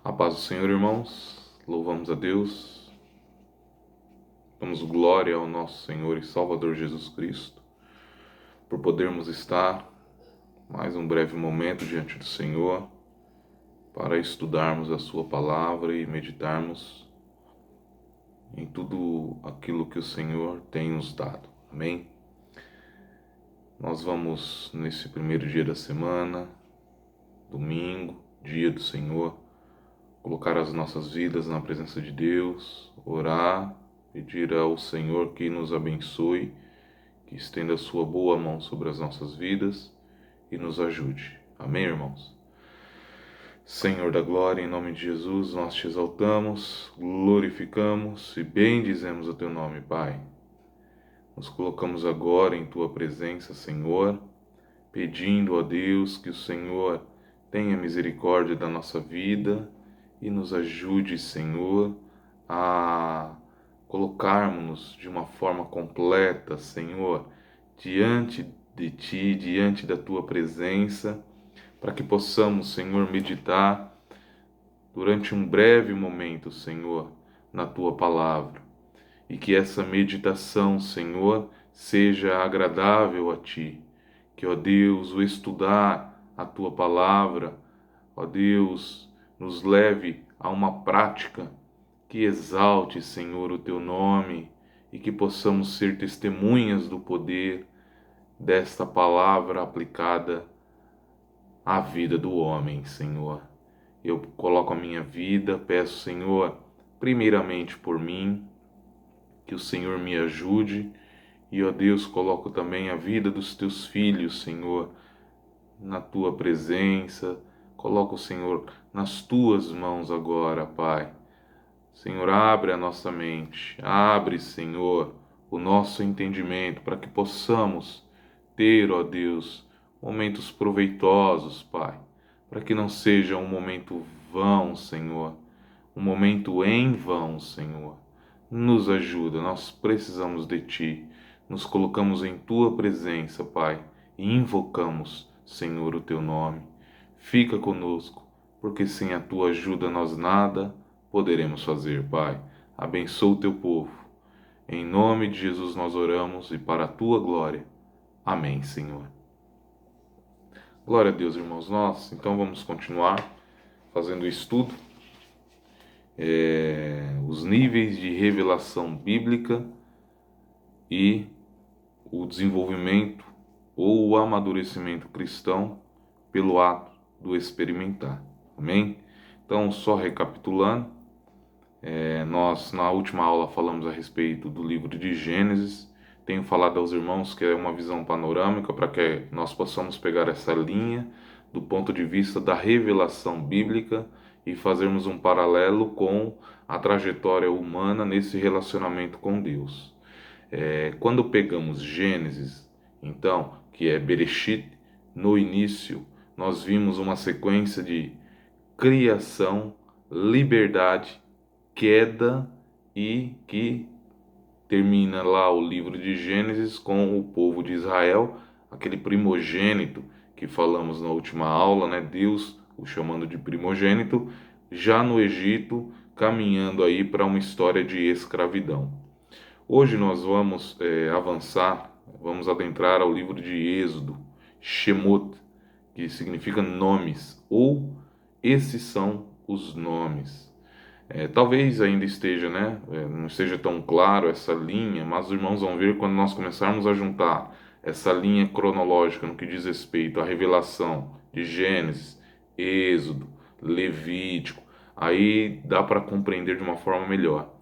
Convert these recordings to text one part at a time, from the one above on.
A paz do Senhor, irmãos, louvamos a Deus, damos glória ao nosso Senhor e Salvador Jesus Cristo, por podermos estar mais um breve momento diante do Senhor, para estudarmos a Sua Palavra e meditarmos em tudo aquilo que o Senhor tem nos dado. Amém? Nós vamos, nesse primeiro dia da semana, domingo, dia do Senhor, colocar as nossas vidas na presença de Deus, orar, pedir ao Senhor que nos abençoe, que estenda a sua boa mão sobre as nossas vidas e nos ajude. Amém, irmãos? Senhor da glória, em nome de Jesus, nós te exaltamos, glorificamos e bendizemos o teu nome, Pai. Nos colocamos agora em tua presença, Senhor, pedindo a Deus que o Senhor tenha misericórdia da nossa vida e nos ajude, Senhor, a colocarmos-nos de uma forma completa, Senhor, diante de Ti, diante da Tua presença, para que possamos, Senhor, meditar durante um breve momento, Senhor, na Tua palavra, e que essa meditação, Senhor, seja agradável a Ti, que, ó Deus, o estudar a Tua palavra, ó Deus, nos leve a uma prática que exalte, Senhor, o Teu nome e que possamos ser testemunhas do poder desta palavra aplicada à vida do homem, Senhor. Eu coloco a minha vida, peço, Senhor, primeiramente por mim, que o Senhor me ajude e, ó Deus, coloco também a vida dos Teus filhos, Senhor, na Tua presença. Coloco, Senhor, nas Tuas mãos agora, Pai. Senhor, abre a nossa mente, abre, Senhor, o nosso entendimento para que possamos ter, ó Deus, momentos proveitosos, Pai, para que não seja um momento vão, Senhor, um momento em vão, Senhor. Nos ajuda, nós precisamos de Ti, nos colocamos em Tua presença, Pai, e invocamos, Senhor, o Teu nome. Fica conosco, porque sem a Tua ajuda nós nada poderemos fazer, Pai. Abençoa o Teu povo. Em nome de Jesus nós oramos e para a Tua glória. Amém, Senhor. Glória a Deus, irmãos. Nós, então, vamos continuar fazendo o estudo. Os níveis de revelação bíblica e o desenvolvimento ou o amadurecimento cristão pelo ato do experimentar. Amém? Então, só recapitulando, nós na última aula falamos a respeito do livro de Gênesis. Tenho falado aos irmãos que é uma visão panorâmica para que nós possamos pegar essa linha do ponto de vista da revelação bíblica e fazermos um paralelo com a trajetória humana nesse relacionamento com Deus. Quando pegamos Gênesis, então, que é Bereshit, no início, nós vimos uma sequência de criação, liberdade, queda e que termina lá o livro de Gênesis com o povo de Israel, aquele primogênito que falamos na última aula, né? Deus o chamando de primogênito, já no Egito, caminhando aí para uma história de escravidão. Hoje nós vamos avançar, vamos adentrar ao livro de Êxodo, Shemot, que significa nomes, ou esses são os nomes. Talvez ainda esteja, né? Não esteja tão claro essa linha, mas os irmãos vão ver quando nós começarmos a juntar essa linha cronológica no que diz respeito à revelação de Gênesis, Êxodo, Levítico, aí dá para compreender de uma forma melhor.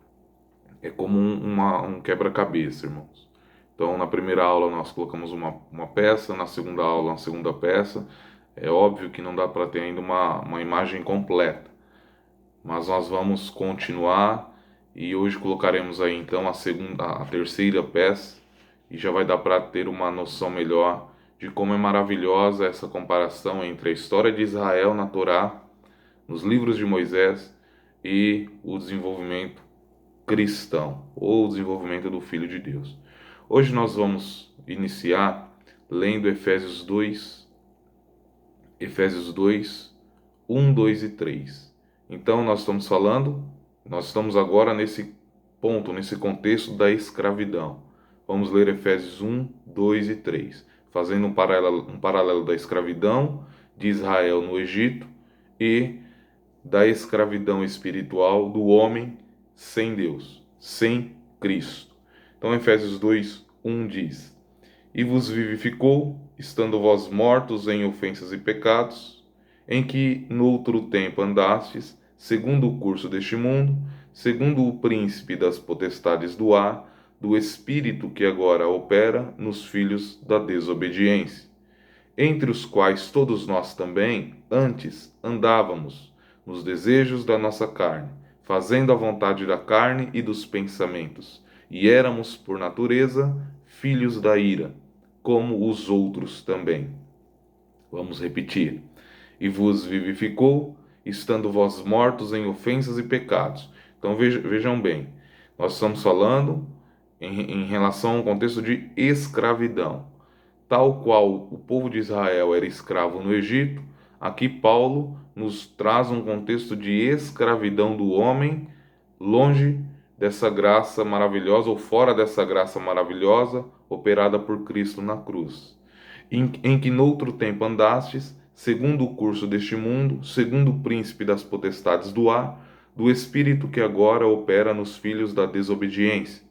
É como um quebra-cabeça, irmãos. Então, na primeira aula nós colocamos uma peça, na segunda aula uma segunda peça. É óbvio que não dá para ter ainda uma imagem completa, mas nós vamos continuar e hoje colocaremos aí então a terceira peça e já vai dar para ter uma noção melhor de como é maravilhosa essa comparação entre a história de Israel na Torá, nos livros de Moisés e o desenvolvimento cristão ou o desenvolvimento do Filho de Deus. Hoje nós vamos iniciar lendo Efésios 2, 1, 2 e 3. Então nós estamos agora nesse ponto, nesse contexto da escravidão. Vamos ler Efésios 1, 2 e 3, fazendo um paralelo da escravidão de Israel no Egito e da escravidão espiritual do homem sem Deus, sem Cristo. Então Efésios 2, 1 diz: E vos vivificou, estando vós mortos em ofensas e pecados, em que noutro tempo andastes, segundo o curso deste mundo, segundo o príncipe das potestades do ar, do espírito que agora opera nos filhos da desobediência, entre os quais todos nós também, antes, andávamos, nos desejos da nossa carne, fazendo a vontade da carne e dos pensamentos, e éramos, por natureza, filhos da ira, como os outros também. Vamos repetir. E vos vivificou, estando vós mortos em ofensas e pecados. Então vejam bem, nós estamos falando em relação ao contexto de escravidão. Tal qual o povo de Israel era escravo no Egito, aqui Paulo nos traz um contexto de escravidão do homem, longe dessa graça maravilhosa ou fora dessa graça maravilhosa operada por Cristo na cruz. Em que noutro tempo andastes, segundo o curso deste mundo, segundo o príncipe das potestades do ar, do espírito que agora opera nos filhos da desobediência,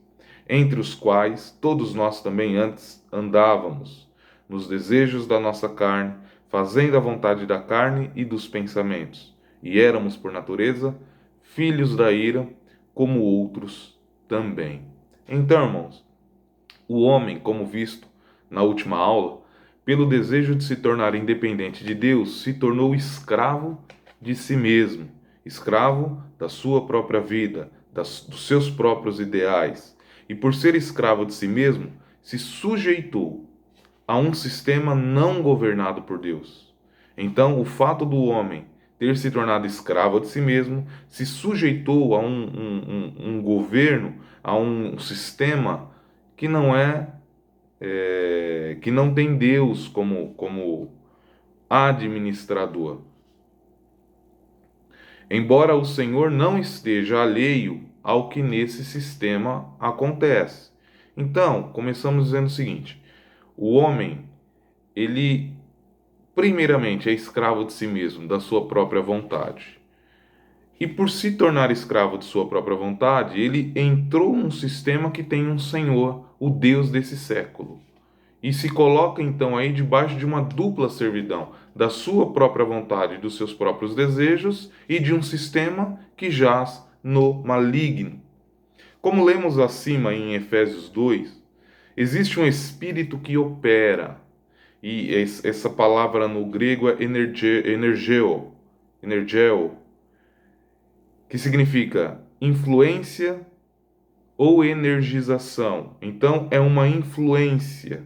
entre os quais todos nós também antes andávamos, nos desejos da nossa carne, fazendo a vontade da carne e dos pensamentos, e éramos, por natureza, filhos da ira, como outros também. Então, irmãos, o homem, como visto na última aula, pelo desejo de se tornar independente de Deus, se tornou escravo de si mesmo, escravo da sua própria vida, dos seus próprios ideais. E por ser escravo de si mesmo, se sujeitou a um sistema não governado por Deus. Então, o fato do homem ter se tornado escravo de si mesmo, se sujeitou a um governo, a um sistema que que não tem Deus como administrador. Embora o Senhor não esteja alheio ao que nesse sistema acontece. Então, começamos dizendo o seguinte: o homem, ele primeiramente é escravo de si mesmo, da sua própria vontade. E por se tornar escravo de sua própria vontade, ele entrou num sistema que tem um Senhor, o Deus desse século. E se coloca então aí debaixo de uma dupla servidão, da sua própria vontade, dos seus próprios desejos e de um sistema que jaz no maligno. Como lemos acima em Efésios 2, existe um espírito que opera, e essa palavra no grego é energeo, que significa influência ou energização. Então é uma influência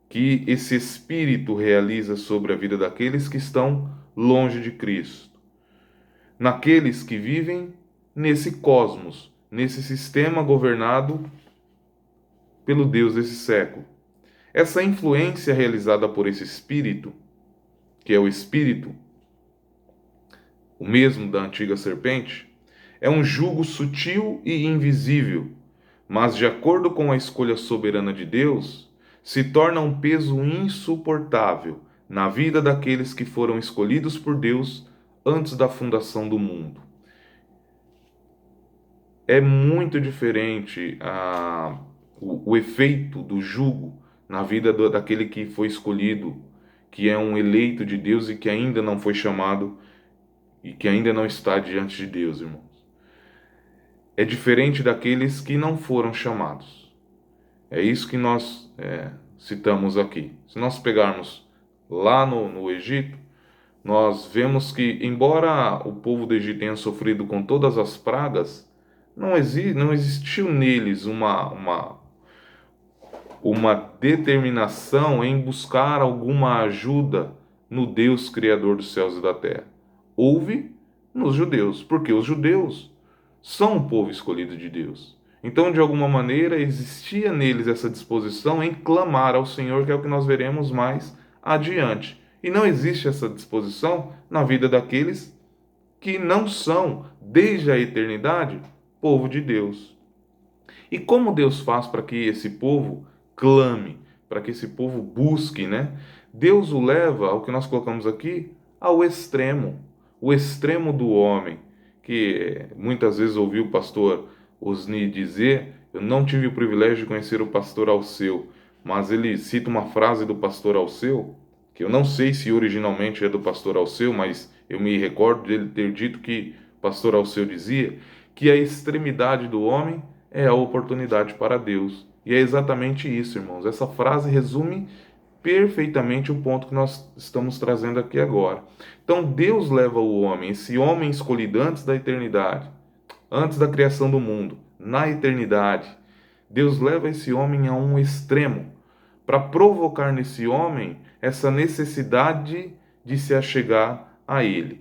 que esse Espírito realiza sobre a vida daqueles que estão longe de Cristo, naqueles que vivem nesse cosmos, nesse sistema governado pelo Deus desse século. Essa influência realizada por esse Espírito, que é o Espírito, o mesmo da antiga serpente, é um jugo sutil e invisível, mas de acordo com a escolha soberana de Deus, se torna um peso insuportável na vida daqueles que foram escolhidos por Deus antes da fundação do mundo. É muito diferente o efeito do jugo na vida daquele que foi escolhido, que é um eleito de Deus e que ainda não foi chamado e que ainda não está diante de Deus, irmãos. É diferente daqueles que não foram chamados. É isso que nós citamos aqui. Se nós pegarmos lá no Egito, nós vemos que, embora o povo do Egito tenha sofrido com todas as pragas, não existiu neles uma determinação em buscar alguma ajuda no Deus Criador dos céus e da terra. Houve nos judeus, porque os judeus são o povo escolhido de Deus. Então, de alguma maneira, existia neles essa disposição em clamar ao Senhor, que é o que nós veremos mais adiante. E não existe essa disposição na vida daqueles que não são, desde a eternidade, povo de Deus. E como Deus faz para que esse povo clame, para que esse povo busque, né? Deus o leva ao que nós colocamos aqui, ao extremo, o extremo do homem, que muitas vezes ouvi o pastor Osni dizer, eu não tive o privilégio de conhecer o pastor Alceu, mas ele cita uma frase do pastor Alceu, que eu não sei se originalmente é do pastor Alceu, mas eu me recordo dele ter dito que o pastor Alceu dizia que a extremidade do homem é a oportunidade para Deus. E é exatamente isso, irmãos. Essa frase resume perfeitamente o ponto que nós estamos trazendo aqui agora. Então, Deus leva o homem, esse homem escolhido antes da eternidade, antes da criação do mundo, na eternidade. Deus leva esse homem a um extremo para provocar nesse homem essa necessidade de se achegar a Ele.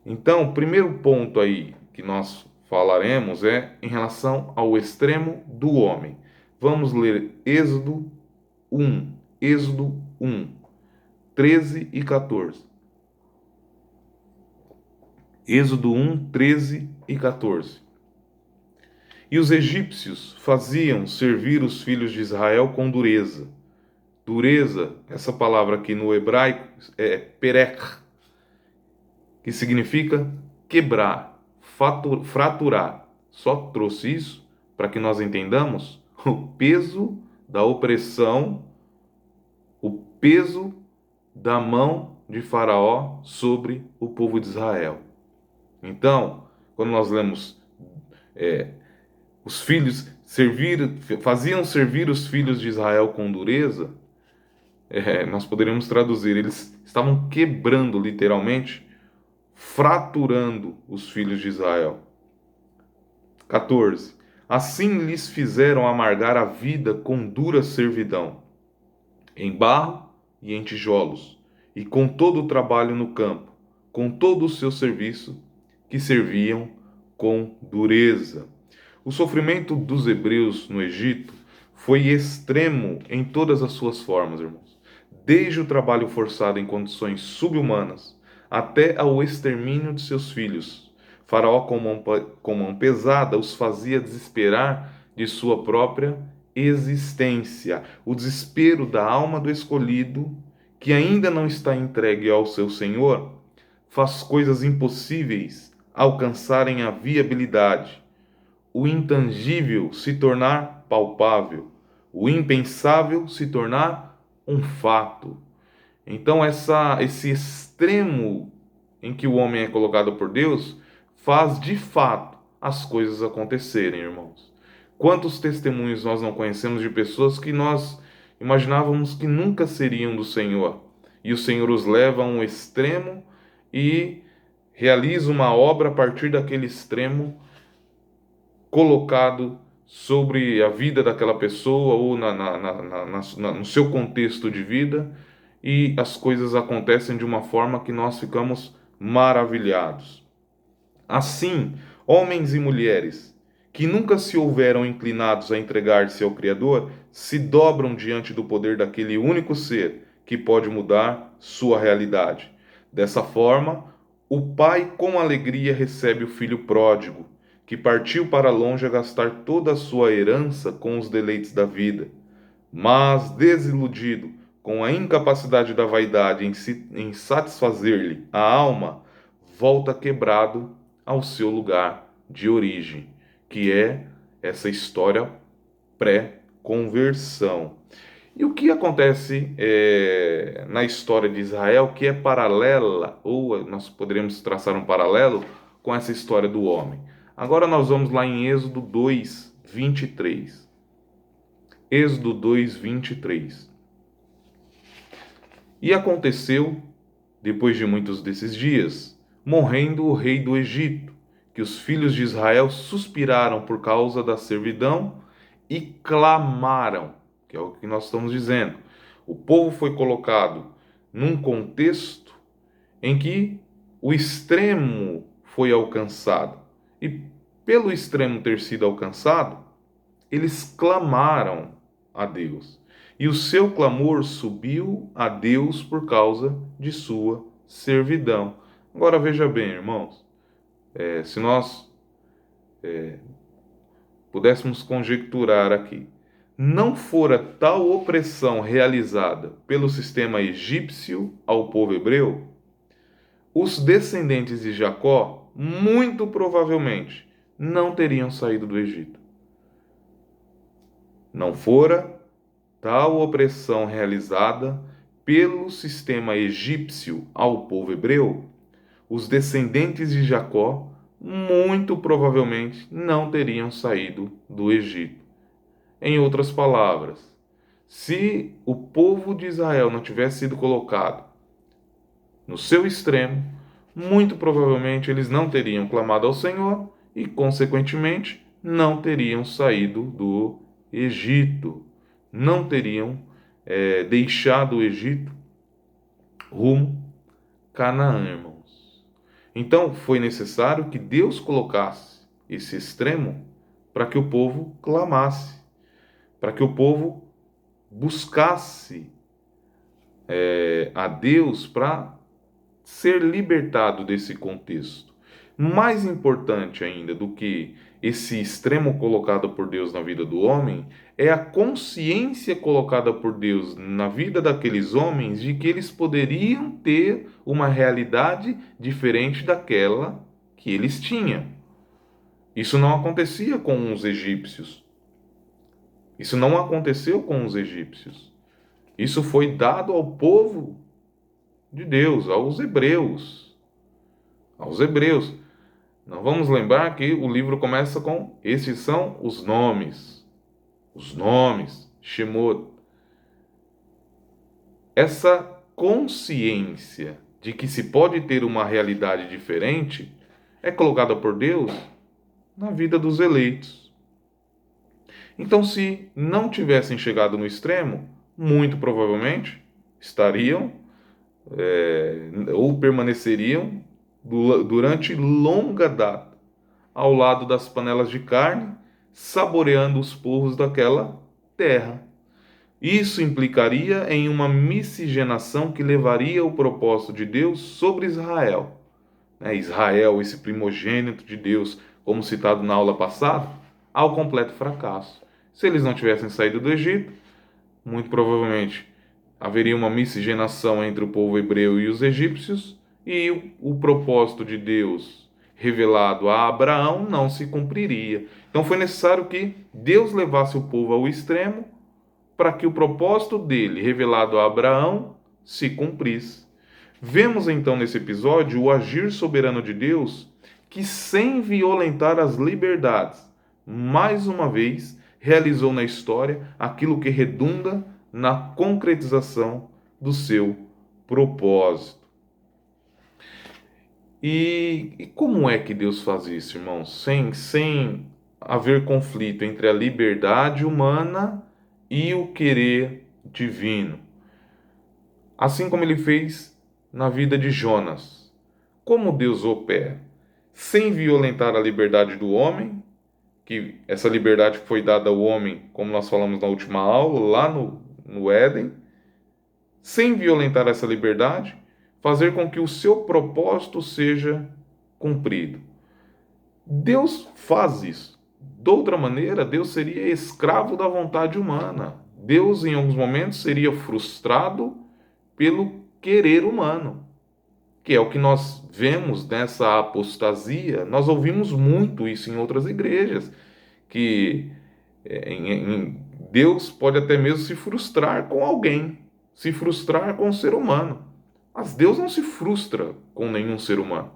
Então, o primeiro ponto aí que nós falaremos é em relação ao extremo do homem. Vamos ler Êxodo 1, Êxodo 1, 13 e 14. Êxodo 1, 13 e 14. E os egípcios faziam servir os filhos de Israel com dureza. Dureza, essa palavra aqui no hebraico é perek, que significa quebrar, fraturar. Só trouxe isso para que nós entendamos o peso da opressão, o peso da mão de Faraó sobre o povo de Israel. Então, quando nós lemos os filhos faziam servir os filhos de Israel com dureza, nós poderíamos traduzir, eles estavam quebrando literalmente, fraturando os filhos de Israel. 14. Assim lhes fizeram amargar a vida com dura servidão, em barro e em tijolos, e com todo o trabalho no campo, com todo o seu serviço, que serviam com dureza. O sofrimento dos hebreus no Egito foi extremo em todas as suas formas, irmãos. Desde o trabalho forçado em condições subhumanas, até ao extermínio de seus filhos. Faraó, com mão pesada, os fazia desesperar de sua própria existência. O desespero da alma do escolhido, que ainda não está entregue ao seu Senhor, faz coisas impossíveis alcançarem a viabilidade, o intangível se tornar palpável, o impensável se tornar um fato. Então, esse extremo em que o homem é colocado por Deus faz de fato as coisas acontecerem, irmãos. Quantos testemunhos nós não conhecemos de pessoas que nós imaginávamos que nunca seriam do Senhor, e o Senhor os leva a um extremo e realiza uma obra a partir daquele extremo colocado sobre a vida daquela pessoa ou no seu contexto de vida, e as coisas acontecem de uma forma que nós ficamos maravilhados. Assim, homens e mulheres que nunca se houveram inclinados a entregar-se ao Criador se dobram diante do poder daquele único ser que pode mudar sua realidade. Dessa forma, o pai com alegria recebe o filho pródigo, que partiu para longe a gastar toda a sua herança com os deleites da vida. Mas, desiludido com a incapacidade da vaidade em satisfazer-lhe a alma, volta quebrado ao seu lugar de origem, que é essa história pré-conversão. E o que acontece na história de Israel, que é paralela, ou nós poderíamos traçar um paralelo com essa história do homem? Agora nós vamos lá em Êxodo 2, 23. Êxodo 2, 23. E aconteceu, depois de muitos desses dias, morrendo o rei do Egito, que os filhos de Israel suspiraram por causa da servidão e clamaram, que é o que nós estamos dizendo. O povo foi colocado num contexto em que o extremo foi alcançado. E pelo extremo ter sido alcançado, eles clamaram a Deus. E o seu clamor subiu a Deus por causa de sua servidão. Agora veja bem, irmãos, se nós pudéssemos conjecturar aqui, não fora tal opressão realizada pelo sistema egípcio ao povo hebreu, os descendentes de Jacó, muito provavelmente, não teriam saído do Egito. Não fora tal opressão realizada pelo sistema egípcio ao povo hebreu, os descendentes de Jacó muito provavelmente não teriam saído do Egito. Em outras palavras, se o povo de Israel não tivesse sido colocado no seu extremo, muito provavelmente eles não teriam clamado ao Senhor e, consequentemente, não teriam saído do Egito, não teriam deixado o Egito rumo Canaã, irmãos. Então foi necessário que Deus colocasse esse extremo para que o povo clamasse, para que o povo buscasse a Deus para ser libertado desse contexto. Mais importante ainda do que esse extremo colocado por Deus na vida do homem é a consciência colocada por Deus na vida daqueles homens de que eles poderiam ter uma realidade diferente daquela que eles tinham. Isso não acontecia com os egípcios. Isso não aconteceu com os egípcios. Isso foi dado ao povo de Deus, aos hebreus. Aos hebreus. Nós vamos lembrar que o livro começa com: esses são os nomes. Os nomes, Shemot. Essa consciência de que se pode ter uma realidade diferente é colocada por Deus na vida dos eleitos. Então, se não tivessem chegado no extremo, muito provavelmente estariam ou permaneceriam durante longa data ao lado das panelas de carne, saboreando os porros daquela terra. Isso implicaria em uma miscigenação que levaria o propósito de Deus sobre Israel. Israel, esse primogênito de Deus, como citado na aula passada, ao completo fracasso. Se eles não tivessem saído do Egito, muito provavelmente haveria uma miscigenação entre o povo hebreu e os egípcios, e o propósito de Deus revelado a Abraão não se cumpriria. Então foi necessário que Deus levasse o povo ao extremo para que o propósito dele, revelado a Abraão, se cumprisse. Vemos então nesse episódio o agir soberano de Deus, que sem violentar as liberdades, mais uma vez realizou na história aquilo que redunda na concretização do seu propósito. E como é que Deus faz isso, irmãos? Sem haver conflito entre a liberdade humana e o querer divino. Assim como ele fez na vida de Jonas. Como Deus opera? Sem violentar a liberdade do homem, que essa liberdade foi dada ao homem, como nós falamos na última aula, lá no Éden, sem violentar essa liberdade, fazer com que o seu propósito seja cumprido. Deus faz isso. De outra maneira, Deus seria escravo da vontade humana. Deus, em alguns momentos, seria frustrado pelo querer humano, que é o que nós vemos nessa apostasia. Nós ouvimos muito isso em outras igrejas, que Deus pode até mesmo se frustrar com alguém, se frustrar com o ser humano. Mas Deus não se frustra com nenhum ser humano,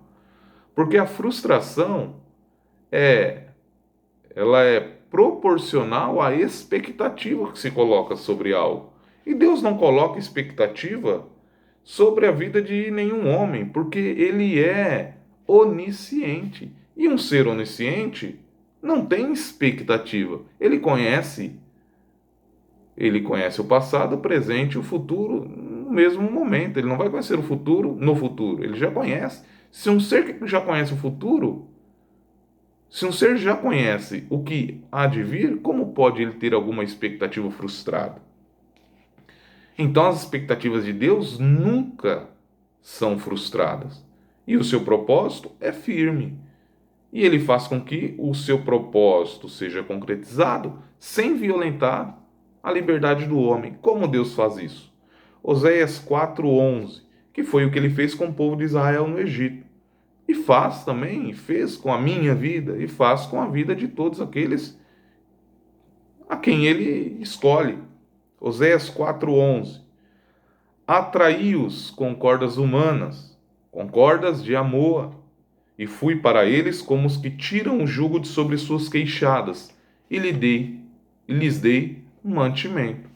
porque a frustração ela é proporcional à expectativa que se coloca sobre algo. E Deus não coloca expectativa sobre a vida de nenhum homem, porque ele é onisciente. E um ser onisciente não tem expectativa. Ele conhece o passado, o presente e o futuro no mesmo momento. Ele não vai conhecer o futuro no futuro. Ele já conhece. Se um ser que já conhece o futuro, se um ser já conhece o que há de vir, como pode ele ter alguma expectativa frustrada? Então as expectativas de Deus nunca são frustradas. e o seu propósito é firme. E ele faz com que o seu propósito seja concretizado sem violentar a liberdade do homem. Como Deus faz isso? Oséias 4:11, que foi o que ele fez com o povo de Israel no Egito. E faz também, fez com a minha vida e faz com a vida de todos aqueles a quem ele escolhe. Oséias 4:11. Atraí-os com cordas humanas, com cordas de amor, e fui para eles como os que tiram o jugo de sobre suas queixadas, e lhes dei um mantimento.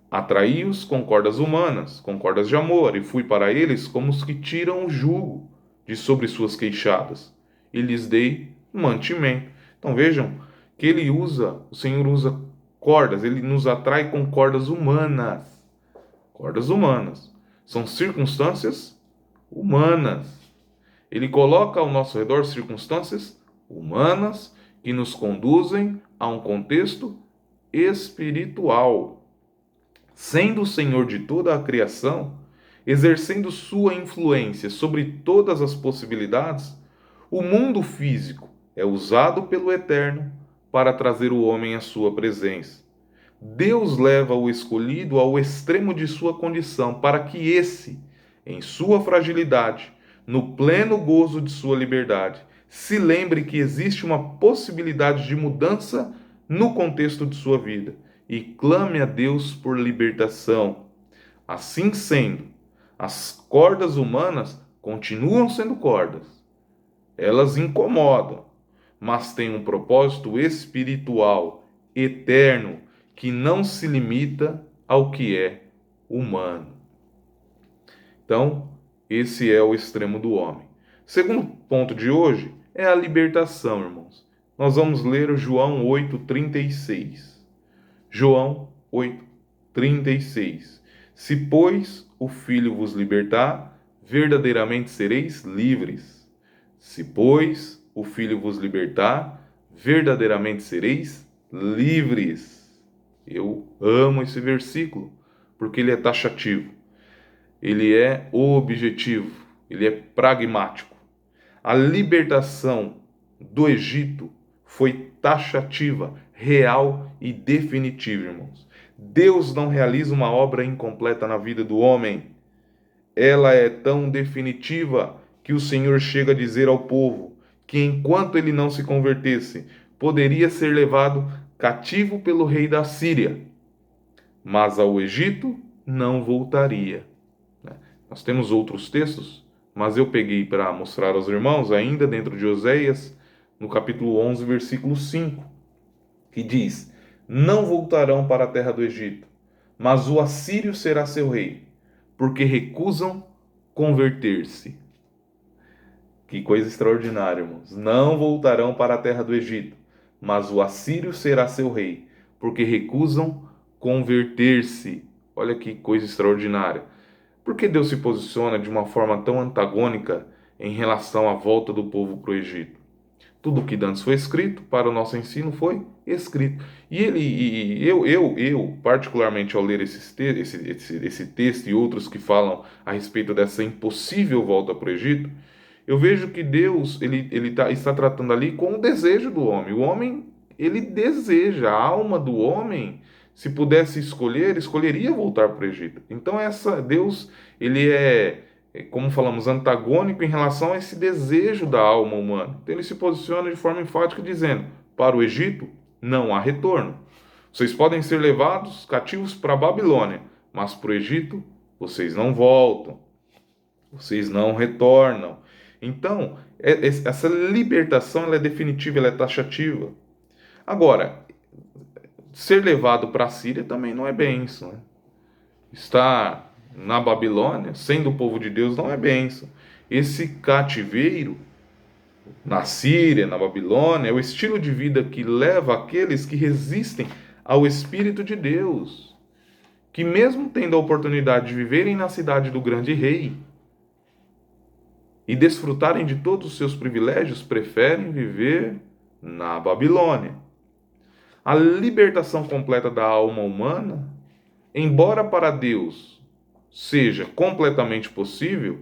Atraí-os com cordas humanas, com cordas de amor, e fui para eles como os que tiram o jugo de sobre suas queixadas, e lhes dei um mantimento. Então vejam que o Senhor usa cordas, ele nos atrai com cordas humanas. Cordas humanas. São circunstâncias humanas. Ele coloca ao nosso redor circunstâncias humanas que nos conduzem a um contexto espiritual. Sendo o Senhor de toda a criação, exercendo sua influência sobre todas as possibilidades, o mundo físico é usado pelo Eterno para trazer o homem à sua presença. Deus leva o escolhido ao extremo de sua condição, para que esse, em sua fragilidade, no pleno gozo de sua liberdade, se lembre que existe uma possibilidade de mudança no contexto de sua vida e clame a Deus por libertação. Assim sendo, as cordas humanas continuam sendo cordas. Elas incomodam, mas têm um propósito espiritual, eterno, que não se limita ao que é humano. Então, esse é o extremo do homem. Segundo ponto de hoje é a libertação, irmãos. Nós vamos ler João 8:36. João 8:36. Se, pois, o Filho vos libertar, verdadeiramente sereis livres. Se, pois, o Filho vos libertar, verdadeiramente sereis livres. Eu amo esse versículo, porque ele é taxativo, ele é objetivo, ele é pragmático. A libertação do Egito foi taxativa, real e definitiva, irmãos. Deus não realiza uma obra incompleta na vida do homem. Ela é tão definitiva que o Senhor chega a dizer ao povo que enquanto ele não se convertesse, poderia ser levado cativo pelo rei da Síria, mas ao Egito não voltaria. Nós temos outros textos, mas eu peguei para mostrar aos irmãos, ainda dentro de Oséias, no capítulo 11, versículo 5, que diz: Não voltarão para a terra do Egito, mas o assírio será seu rei, porque recusam converter-se. Que coisa extraordinária, irmãos. Não voltarão para a terra do Egito, mas o assírio será seu rei, porque recusam converter-se. Olha que coisa extraordinária. Por que Deus se posiciona de uma forma tão antagônica em relação à volta do povo para o Egito? Tudo o que antes foi escrito para o nosso ensino foi escrito. Eu particularmente, ao ler esse texto e outros que falam a respeito dessa impossível volta para o Egito, eu vejo que Deus está tratando ali com o desejo do homem. O homem, ele deseja, a alma do homem, se pudesse escolher, escolheria voltar para o Egito. Então Deus, ele como falamos, antagônico em relação a esse desejo da alma humana. Então ele se posiciona de forma enfática dizendo: para o Egito não há retorno. Vocês podem ser levados cativos para a Babilônia, mas para o Egito vocês não voltam. Vocês não retornam. Então, essa libertação ela é definitiva, ela é taxativa. Agora, ser levado para a Síria também não é bênção, né? Estar na Babilônia, sendo o povo de Deus, não é bênção. Esse cativeiro na Síria, na Babilônia, é o estilo de vida que leva aqueles que resistem ao Espírito de Deus, que mesmo tendo a oportunidade de viverem na cidade do grande rei e desfrutarem de todos os seus privilégios, preferem viver na Babilônia. A libertação completa da alma humana, embora para Deus seja completamente possível,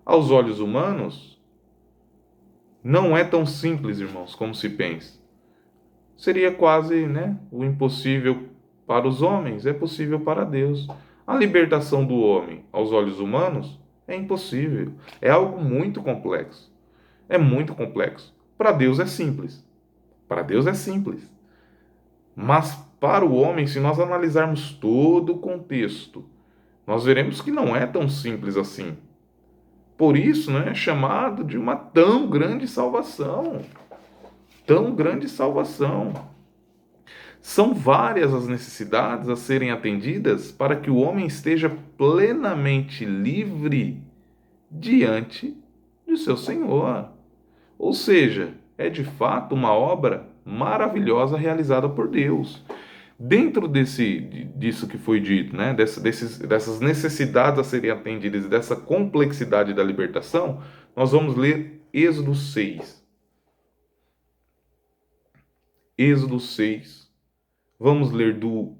Aos olhos humanos, não é tão simples, irmãos, como se pensa. Seria quase, o impossível para os homens, é possível para Deus. A libertação do homem, aos olhos humanos, é impossível. É algo muito complexo. É muito complexo. Para Deus é simples. Para Deus é simples. Mas para o homem, se nós analisarmos todo o contexto, nós veremos que não é tão simples assim. Por isso, é chamado de uma tão grande salvação. Tão grande salvação. São várias as necessidades a serem atendidas para que o homem esteja plenamente livre diante de seu Senhor. Ou seja, é de fato uma obra maravilhosa realizada por Deus. Dentro disso que foi dito, dessas necessidades a serem atendidas e dessa complexidade da libertação, nós vamos ler Êxodo 6. Êxodo 6. Vamos ler do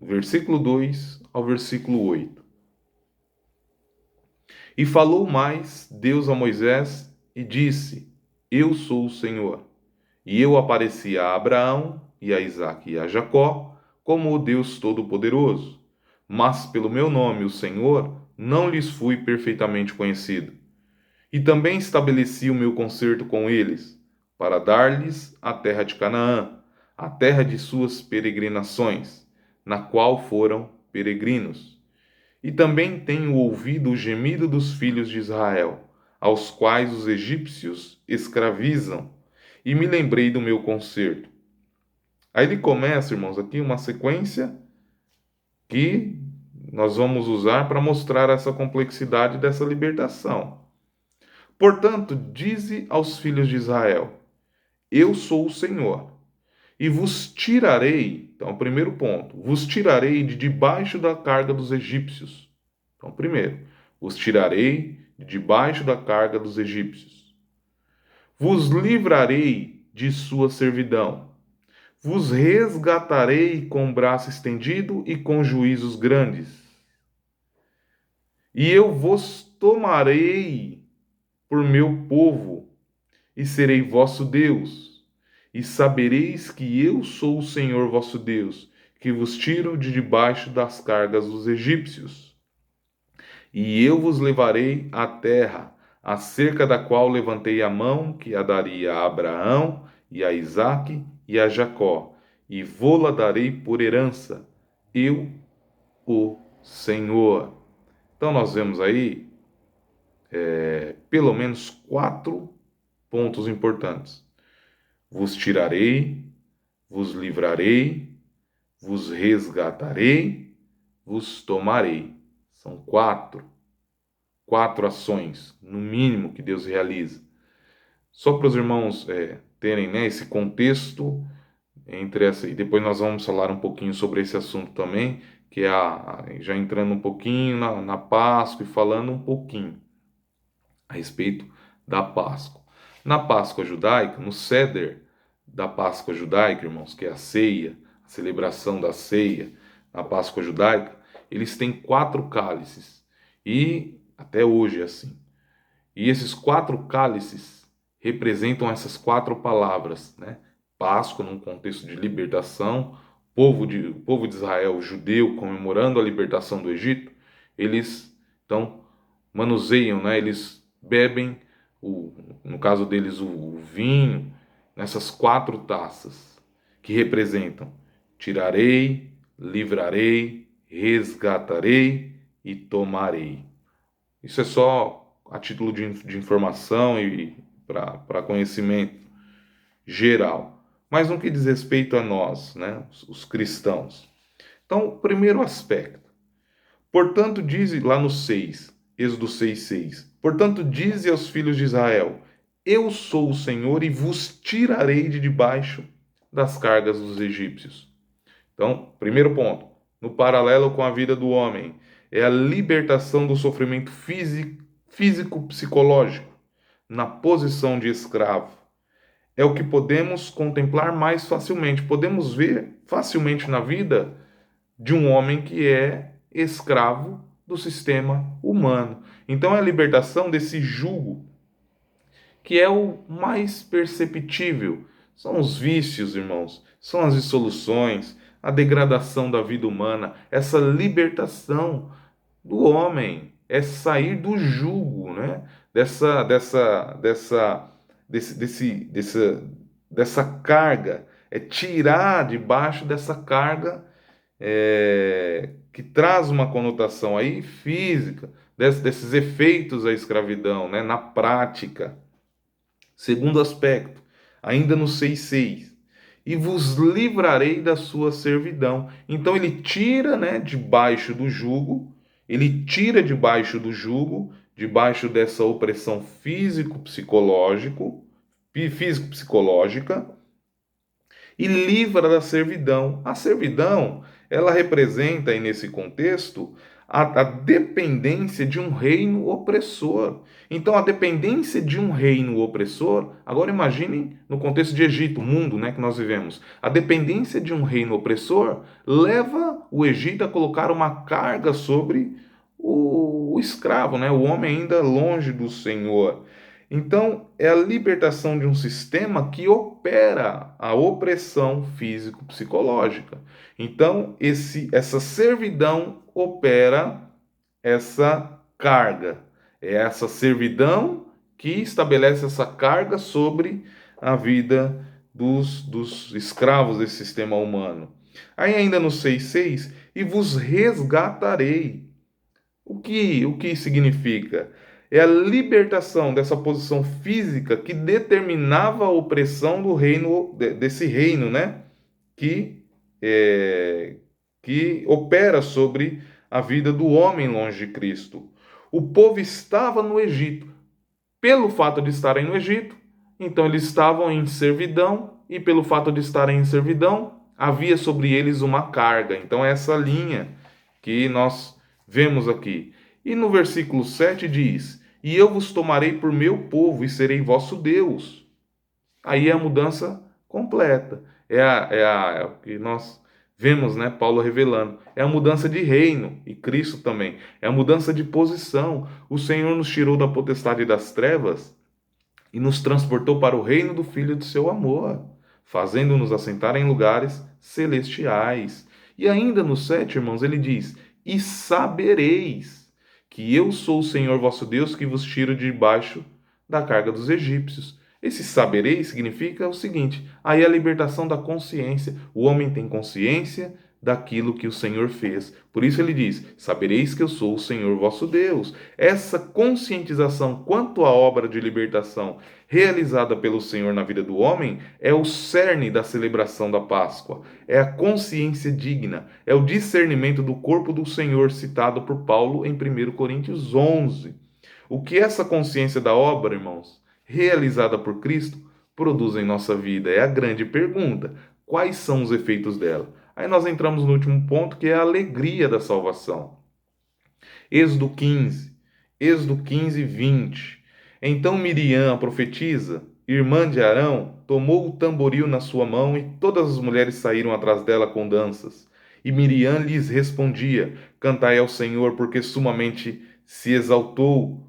versículo 2 ao versículo 8. E falou mais Deus a Moisés e disse: Eu sou o Senhor. E eu apareci a Abraão e a Isaque e a Jacó como o Deus Todo-Poderoso. Mas pelo meu nome, o Senhor, não lhes fui perfeitamente conhecido. E também estabeleci o meu concerto com eles, para dar-lhes a terra de Canaã, a terra de suas peregrinações, na qual foram peregrinos. E também tenho ouvido o gemido dos filhos de Israel, aos quais os egípcios escravizam, e me lembrei do meu concerto. Aí ele começa, irmãos, aqui uma sequência que nós vamos usar para mostrar essa complexidade dessa libertação. Portanto, dize aos filhos de Israel: Eu sou o Senhor, e vos tirarei. Então, primeiro ponto: vos tirarei de debaixo da carga dos egípcios. Então, primeiro, vos tirarei de debaixo da carga dos egípcios. Vos livrarei de sua servidão. Vos resgatarei com braço estendido e com juízos grandes. E eu vos tomarei por meu povo, e serei vosso Deus. E sabereis que eu sou o Senhor vosso Deus, que vos tiro de debaixo das cargas dos egípcios. E eu vos levarei à terra, acerca da qual levantei a mão, que a daria a Abraão, e a Isaque, e a Jacó, e vô-la darei por herança, eu, o Senhor. Então nós vemos aí pelo menos 4 pontos importantes. Vos tirarei, vos livrarei, vos resgatarei, vos tomarei. São 4 ações, no mínimo, que Deus realiza. Só para os irmãos terem esse contexto entre essa, e depois nós vamos falar um pouquinho sobre esse assunto também, que é já entrando um pouquinho na Páscoa e falando um pouquinho a respeito da Páscoa. Na Páscoa judaica, no Seder da Páscoa judaica, irmãos, que é a ceia, a celebração da ceia, na Páscoa judaica, eles têm 4 cálices. E até hoje é assim. E esses 4 cálices representam essas 4 palavras, Páscoa, num contexto de libertação, o povo de Israel, judeu, comemorando a libertação do Egito, eles então manuseiam, eles bebem, no caso deles, o vinho, nessas 4 taças, que representam: tirarei, livrarei, resgatarei e tomarei. Isso é só a título de informação e para conhecimento geral. Mas no que diz respeito a nós, os cristãos. Então, o primeiro aspecto. Portanto, diz lá no 6, Êxodo 6:6. Portanto, dize aos filhos de Israel: Eu sou o Senhor e vos tirarei de debaixo das cargas dos egípcios. Então, primeiro ponto, no paralelo com a vida do homem, é a libertação do sofrimento físico-psicológico, na posição de escravo. É o que podemos contemplar mais facilmente. Podemos ver facilmente na vida de um homem que é escravo do sistema humano. Então é a libertação desse jugo, que é o mais perceptível. São os vícios, irmãos, são as dissoluções, a degradação da vida humana, essa libertação do homem, é sair do jugo, né? Dessa carga, é tirar debaixo dessa carga que traz uma conotação aí física, desses efeitos da escravidão, né? Na prática. Segundo aspecto, ainda no 6,6, e vos livrarei da sua servidão. Então ele tira, né, debaixo do jugo, ele tira debaixo do jugo, debaixo dessa opressão físico-psicológica, e livra da servidão. A servidão, ela representa aí nesse contexto a dependência de um reino opressor. Então, a dependência de um reino opressor, agora imaginem no contexto de Egito, o mundo, né, que nós vivemos. A dependência de um reino opressor leva o Egito a colocar uma carga sobre o escravo, né, o homem ainda longe do Senhor. Então, é a libertação de um sistema que opera a opressão físico-psicológica. Então, essa servidão opera essa carga. É essa servidão que estabelece essa carga sobre a vida dos escravos desse sistema humano. Aí, ainda no 6,6, e vos resgatarei. O que significa? É a libertação dessa posição física que determinava a opressão do reino, desse reino, né? Que, é, que opera sobre a vida do homem longe de Cristo. O povo estava no Egito. Pelo fato de estarem no Egito, então eles estavam em servidão, e pelo fato de estarem em servidão, havia sobre eles uma carga. Então, é essa linha que nós vemos aqui. E no versículo 7 diz: E eu vos tomarei por meu povo e serei vosso Deus. Aí é a mudança completa. É o que nós vemos, né, Paulo revelando. É a mudança de reino, e Cristo também. É a mudança de posição. O Senhor nos tirou da potestade das trevas e nos transportou para o reino do Filho do seu amor, fazendo-nos assentar em lugares celestiais. E ainda no 7, irmãos, ele diz: E sabereis que eu sou o Senhor vosso Deus, que vos tiro de debaixo da carga dos egípcios. Esse sabereis significa o seguinte: aí é a libertação da consciência. O homem tem consciência daquilo que o Senhor fez. Por isso ele diz: Sabereis que eu sou o Senhor vosso Deus. Essa conscientização quanto à obra de libertação realizada pelo Senhor na vida do homem é o cerne da celebração da Páscoa. É a consciência digna, é o discernimento do corpo do Senhor citado por Paulo em 1 Coríntios 11. O que essa consciência da obra, irmãos, realizada por Cristo, produz em nossa vida? É a grande pergunta. Quais são os efeitos dela? Aí nós entramos no último ponto, que é a alegria da salvação. Êxodo 15, 20. Então Miriam, a profetisa, irmã de Arão, tomou o tamboril na sua mão, e todas as mulheres saíram atrás dela com danças. E Miriam lhes respondia: Cantai ao Senhor, porque sumamente se exaltou,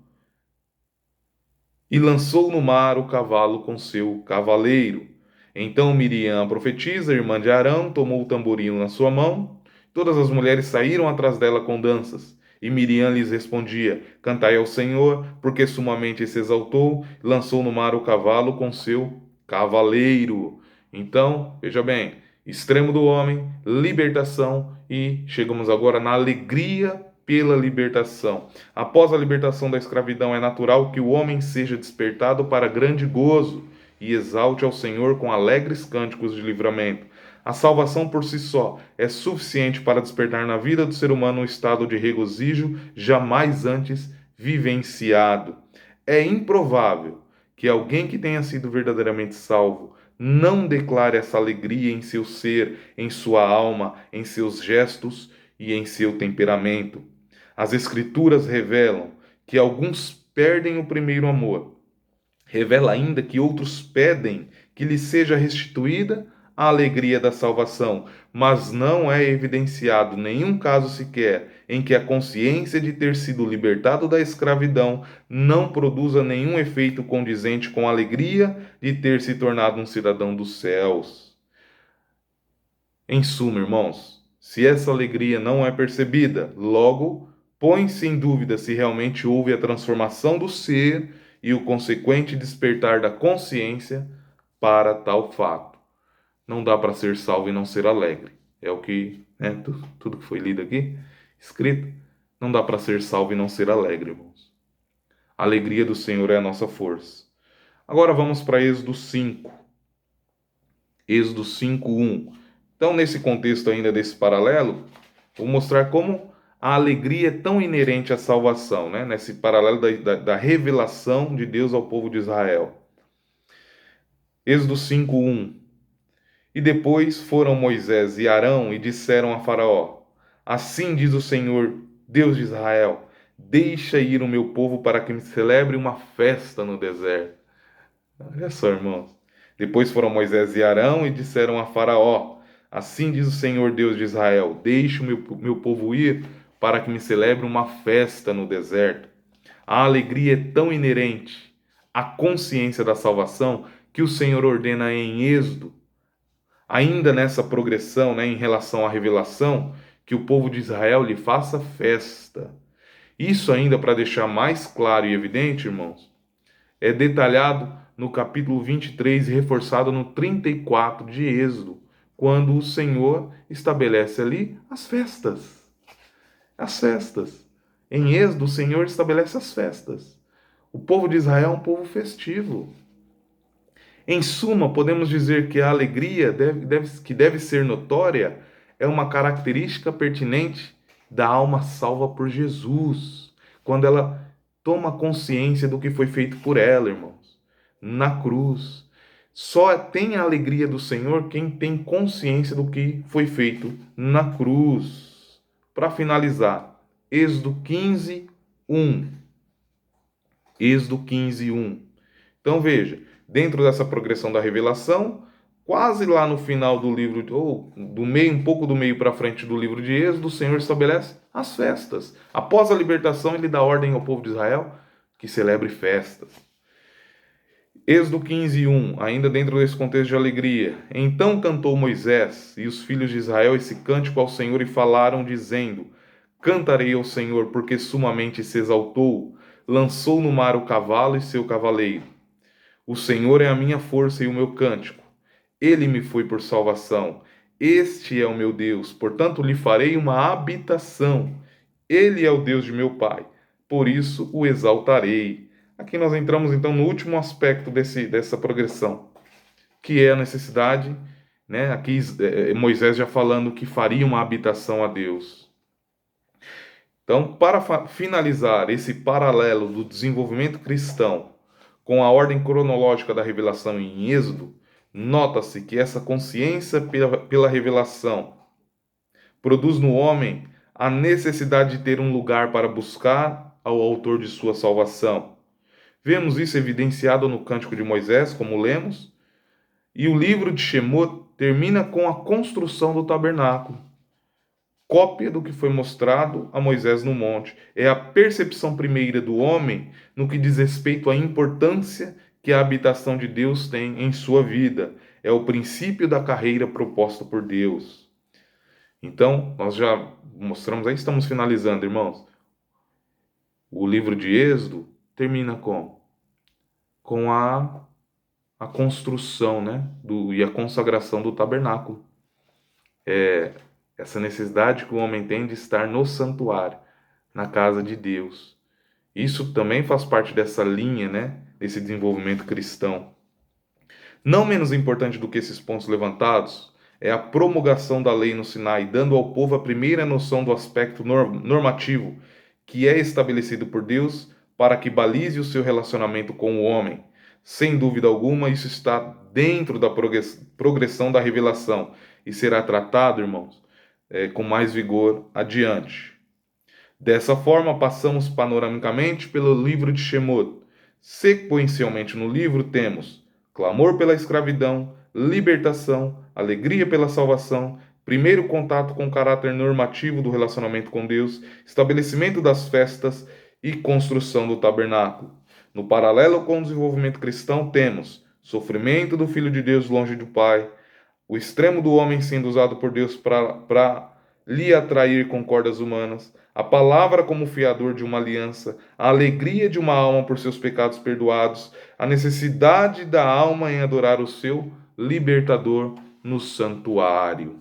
e lançou no mar o cavalo com seu cavaleiro. Então Miriam, a profetisa, irmã de Arão, tomou o tamboril na sua mão. Todas as mulheres saíram atrás dela com danças. E Miriam lhes respondia: Cantai ao Senhor, porque sumamente se exaltou, e lançou no mar o cavalo com seu cavaleiro. Então, veja bem, extremo do homem, libertação, e chegamos agora na alegria pela libertação. Após a libertação da escravidão, é natural que o homem seja despertado para grande gozo e exalte ao Senhor com alegres cânticos de livramento. A salvação por si só é suficiente para despertar na vida do ser humano um estado de regozijo jamais antes vivenciado. É improvável que alguém que tenha sido verdadeiramente salvo não declare essa alegria em seu ser, em sua alma, em seus gestos e em seu temperamento. As Escrituras revelam que alguns perdem o primeiro amor. Revela ainda que outros pedem que lhes seja restituída a alegria da salvação, mas não é evidenciado nenhum caso sequer em que a consciência de ter sido libertado da escravidão não produza nenhum efeito condizente com a alegria de ter se tornado um cidadão dos céus. Em suma, irmãos, se essa alegria não é percebida, logo põe-se em dúvida se realmente houve a transformação do ser e o consequente despertar da consciência para tal fato. Não dá para ser salvo e não ser alegre. É o que, né, tudo que foi lido aqui, escrito. Não dá para ser salvo e não ser alegre, irmãos. A alegria do Senhor é a nossa força. Agora vamos para Êxodo 5. Êxodo 5:1. Então, nesse contexto ainda desse paralelo, vou mostrar como a alegria é tão inerente à salvação, né? Nesse paralelo da revelação de Deus ao povo de Israel. Êxodo 5:1. E depois foram Moisés e Arão e disseram a Faraó: Assim diz o Senhor, Deus de Israel: Deixa ir o meu povo para que me celebre uma festa no deserto. Olha só, irmãos. Depois foram Moisés e Arão e disseram a Faraó: Assim diz o Senhor, Deus de Israel: Deixe o meu povo ir para que me celebre uma festa no deserto. A alegria é tão inerente à consciência da salvação que o Senhor ordena em Êxodo, ainda nessa progressão, né, em relação à revelação, que o povo de Israel lhe faça festa. Isso ainda para deixar mais claro e evidente, irmãos, é detalhado no capítulo 23 e reforçado no 34 de Êxodo, quando o Senhor estabelece ali as festas. As festas. Em Êxodo, o Senhor estabelece as festas. O povo de Israel é um povo festivo. Em suma, podemos dizer que a alegria que deve ser notória é uma característica pertinente da alma salva por Jesus, quando ela toma consciência do que foi feito por ela, irmãos, na cruz. Só tem a alegria do Senhor quem tem consciência do que foi feito na cruz. Para finalizar, Êxodo 15:1. Êxodo 15:1. Então veja, dentro dessa progressão da revelação, quase lá no final do livro, ou do meio, um pouco do meio para frente do livro de Êxodo, o Senhor estabelece as festas. Após a libertação, ele dá ordem ao povo de Israel que celebre festas. Êxodo 15:1, ainda dentro desse contexto de alegria. Então cantou Moisés e os filhos de Israel esse cântico ao Senhor e falaram, dizendo: Cantarei ao Senhor, porque sumamente se exaltou, lançou no mar o cavalo e seu cavaleiro. O Senhor é a minha força e o meu cântico. Ele me foi por salvação. Este é o meu Deus, portanto lhe farei uma habitação. Ele é o Deus de meu pai, por isso o exaltarei. Aqui nós entramos então no último aspecto dessa progressão, que é a necessidade, né? Aqui Moisés já falando que faria uma habitação a Deus. Então, para finalizar esse paralelo do desenvolvimento cristão com a ordem cronológica da revelação em Êxodo, nota-se que essa consciência pela revelação produz no homem a necessidade de ter um lugar para buscar ao autor de sua salvação. Vemos isso evidenciado no Cântico de Moisés, como lemos, e o livro de Shemot termina com a construção do tabernáculo. Cópia do que foi mostrado a Moisés no monte. É a percepção primeira do homem no que diz respeito à importância que a habitação de Deus tem em sua vida. É o princípio da carreira proposta por Deus. Então, nós já mostramos aí, estamos finalizando, irmãos. O livro de Êxodo termina com a construção, né, e a consagração do tabernáculo. Essa necessidade que o homem tem de estar no santuário, na casa de Deus. Isso também faz parte dessa linha, né, desse desenvolvimento cristão. Não menos importante do que esses pontos levantados é a promulgação da lei no Sinai, dando ao povo a primeira noção do aspecto normativo que é estabelecido por Deus para que balize o seu relacionamento com o homem. Sem dúvida alguma, isso está dentro da progressão da revelação e será tratado, irmãos, com mais vigor adiante. Dessa forma, passamos panoramicamente pelo livro de Shemot. Sequencialmente no livro temos clamor pela escravidão, libertação, alegria pela salvação, primeiro contato com o caráter normativo do relacionamento com Deus, estabelecimento das festas e construção do tabernáculo. No paralelo com o desenvolvimento cristão, temos sofrimento do Filho de Deus longe do Pai, o extremo do homem sendo usado por Deus para lhe atrair com cordas humanas, a palavra como fiador de uma aliança, a alegria de uma alma por seus pecados perdoados, a necessidade da alma em adorar o seu libertador no santuário.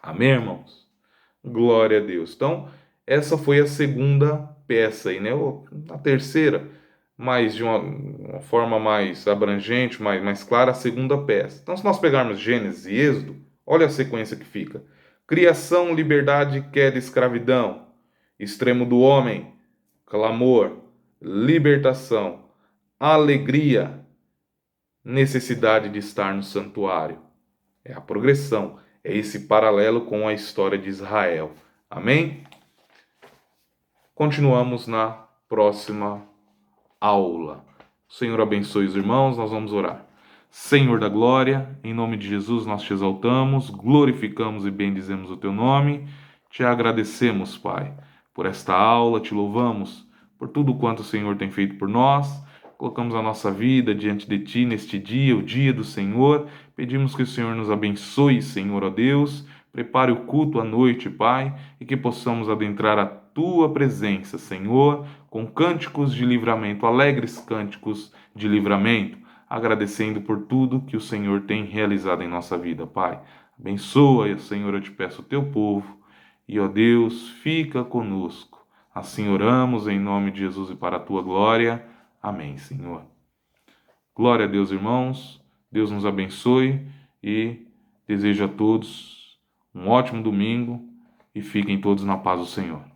Amém, irmãos? Glória a Deus. Então, essa foi a segunda peça aí, né? A terceira, mas de uma forma mais abrangente, mais clara, a segunda peça. Então, se nós pegarmos Gênesis e Êxodo, olha a sequência que fica. Criação, liberdade, queda, escravidão. Extremo do homem, clamor, libertação, alegria, necessidade de estar no santuário. É a progressão, é esse paralelo com a história de Israel. Amém? Continuamos na próxima aula. O Senhor abençoe os irmãos, nós vamos orar. Senhor da glória, em nome de Jesus nós te exaltamos, glorificamos e bendizemos o teu nome, te agradecemos, Pai, por esta aula, te louvamos por tudo quanto o Senhor tem feito por nós, colocamos a nossa vida diante de ti neste dia, o dia do Senhor, pedimos que o Senhor nos abençoe, Senhor, ó Deus, prepare o culto à noite, Pai, e que possamos adentrar a tua presença, Senhor, com cânticos de livramento, alegres cânticos de livramento, agradecendo por tudo que o Senhor tem realizado em nossa vida, Pai. Abençoa, Senhor, eu te peço, o teu povo, e, ó Deus, fica conosco. Assim oramos em nome de Jesus e para a tua glória. Amém, Senhor. Glória a Deus, irmãos. Deus nos abençoe e desejo a todos um ótimo domingo e fiquem todos na paz do Senhor.